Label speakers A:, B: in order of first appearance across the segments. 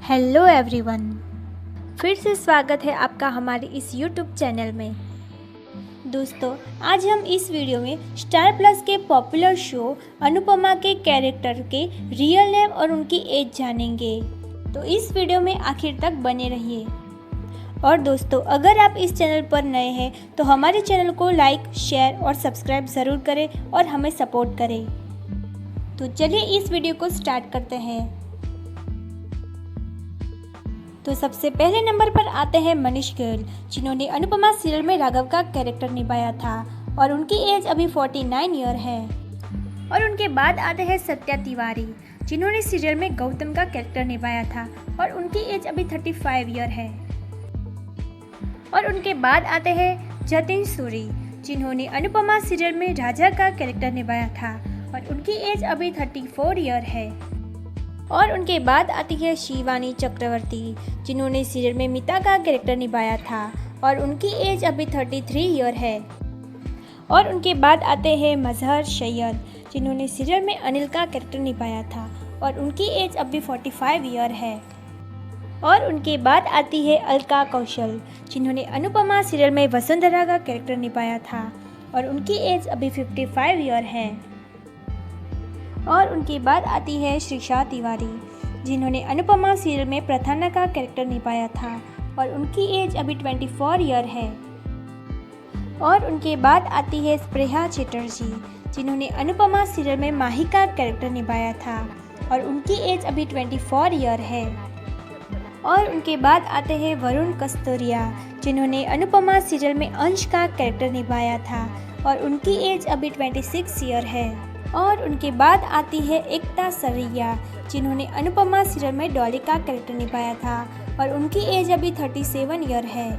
A: Hello everyone, फिर से स्वागत है आपका हमारे इस यूट्यूब चैनल में। दोस्तों, आज हम इस वीडियो में स्टार प्लस के पॉपुलर शो अनुपमा के कैरेक्टर के रियल नेम और उनकी एज जानेंगे, तो इस वीडियो में आखिर तक बने रहिए। और दोस्तों, अगर आप इस चैनल पर नए हैं तो हमारे चैनल को लाइक, शेयर और सब्सक्राइब ज़रूर करें और हमें सपोर्ट करें। तो चलिए इस वीडियो को स्टार्ट करते हैं। तो सबसे पहले नंबर पर आते हैं मनीष गोयल, जिन्होंने अनुपमा सीरियल में राघव का कैरेक्टर निभाया था और उनकी एज अभी 49 ईयर है। और उनके बाद आते हैं सत्या तिवारी, जिन्होंने सीरियल में गौतम का कैरेक्टर निभाया था और उनकी एज अभी 35 ईयर है। और उनके बाद आते हैं जतिन सूरी, जिन्होंने अनुपमा सीरियल में राजा का कैरेक्टर निभाया था और उनकी एज अभी 34 ईयर है। और उनके बाद आती है शिवानी चक्रवर्ती, जिन्होंने सीरियल में मीता का कैरेक्टर निभाया था और उनकी एज अभी 33 ईयर है। और उनके बाद आते हैं मजहर सैयद, जिन्होंने सीरियल में अनिल का कैरेक्टर निभाया था और उनकी एज अभी 45 ईयर है। और उनके बाद आती है अलका कौशल, जिन्होंने अनुपमा सीरियल में वसुंधरा का कैरेक्टर निभाया था और उनकी एज अभी 55 ईयर है। और उनके बाद आती है श्रीषा तिवारी, जिन्होंने अनुपमा सीरियल में प्रथाना का कैरेक्टर निभाया था और उनकी एज अभी 24 ईयर है। और उनके बाद आती है स्प्रेहा चैटर्जी, जिन्होंने अनुपमा सीरियल में माही का कैरेक्टर निभाया था और उनकी एज अभी 24 ईयर है। और उनके बाद आते हैं वरुण कस्तूरिया, जिन्होंने अनुपमा सीरियल में अंश का कैरेक्टर निभाया था और उनकी एज अभी 26 ईयर है। और उनके बाद आती है एकता सरैया, जिन्होंने अनुपमा सीरियल में डॉली का कैरेक्टर निभाया था और उनकी एज अभी 37 ईयर है।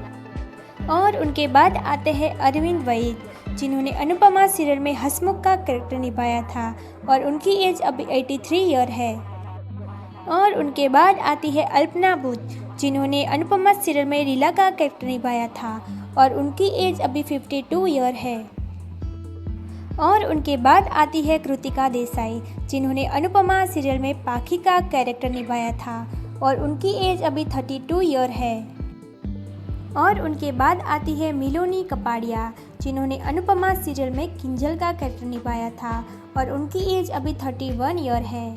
A: और उनके बाद आते हैं अरविंद वैद, जिन्होंने अनुपमा सीरियल में हसमुख का कैरेक्टर निभाया था और उनकी एज अभी 83 ईयर है। और उनके बाद आती है अल्पना बुध, जिन्होंने अनुपमा सीरियल में रीला का कैरेक्टर निभाया था और उनकी एज अभी 52 ईयर है। और उनके बाद आती है कृतिका देसाई, जिन्होंने अनुपमा सीरियल में पाखी का कैरेक्टर निभाया था और उनकी एज अभी 32 ईयर है। और उनके बाद आती है मिलोनी कपाड़िया, जिन्होंने अनुपमा सीरियल में किंजल का कैरेक्टर निभाया था और उनकी एज अभी 31 ईयर है।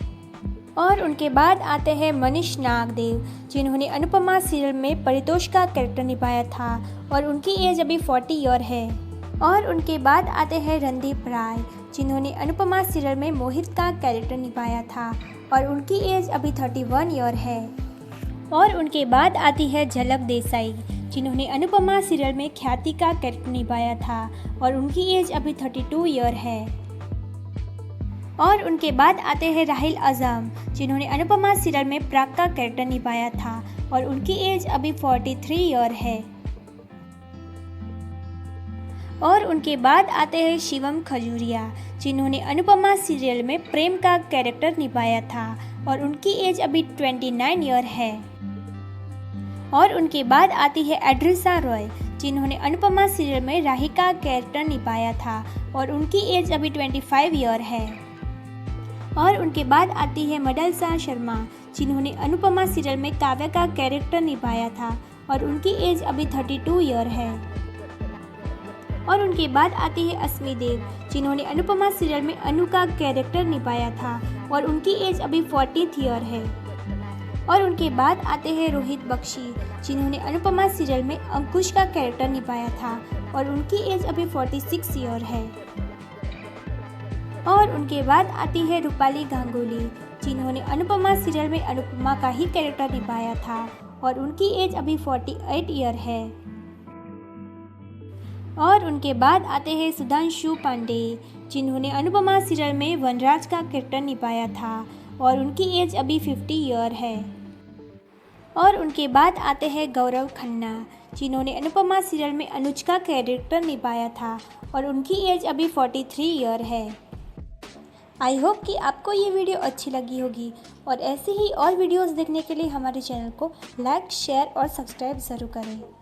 A: और उनके बाद आते हैं मनीष नागदेव, जिन्होंने अनुपमा सीरियल में परितोष का कैरेक्टर निभाया था और उनकी एज अभी 40 ईयर है। और उनके बाद आते हैं रणदीप राय, जिन्होंने अनुपमा सीरियल में मोहित का कैरेक्टर निभाया था और उनकी एज अभी 31 ईयर है। और उनके बाद आती है झलक देसाई, जिन्होंने अनुपमा सीरियल में ख्याति का कैरेक्टर निभाया था और उनकी एज अभी 32 ईयर है। और उनके बाद आते हैं राहिल आजम, जिन्होंने अनुपमा सीरियल में प्राग का कैरेक्टर निभाया था और उनकी एज अभी 43 ईयर है। और उनके बाद आते हैं शिवम खजूरिया, जिन्होंने अनुपमा सीरियल में प्रेम का कैरेक्टर निभाया था और उनकी एज अभी 29 ईयर है। और उनके बाद आती है एड्रिसा रॉय, जिन्होंने अनुपमा सीरियल में राही का कैरेक्टर निभाया था और उनकी एज अभी 25 ईयर है। और उनके बाद आती है मडलसा शर्मा, जिन्होंने अनुपमा सीरियल में काव्या का कैरेक्टर निभाया था और उनकी एज अभी 32 ईयर है। और उनके बाद आती है अस्मी देव, जिन्होंने अनुपमा सीरियल में अनु का कैरेक्टर निभाया था और उनकी एज अभी 40 ईयर है। और उनके बाद आते हैं रोहित बख्शी, जिन्होंने अनुपमा सीरियल में अंकुश का कैरेक्टर निभाया था और उनकी एज अभी 46 ईयर है। और उनके बाद आती है रूपाली गांगुली, जिन्होंने अनुपमा सीरियल में अनुपमा का ही कैरेक्टर निभाया था और उनकी एज अभी 48 ईयर है। और उनके बाद आते हैं सुधांशु पांडे, जिन्होंने अनुपमा सीरियल में वनराज का कैरेक्टर निभाया था और उनकी एज अभी 50 ईयर है। और उनके बाद आते हैं गौरव खन्ना, जिन्होंने अनुपमा सीरियल में अनुज का कैरेक्टर निभाया था और उनकी एज अभी 43 ईयर है। आई होप कि आपको ये वीडियो अच्छी लगी होगी और ऐसे ही और वीडियोस देखने के लिए हमारे चैनल को लाइक, शेयर और सब्सक्राइब ज़रूर करें।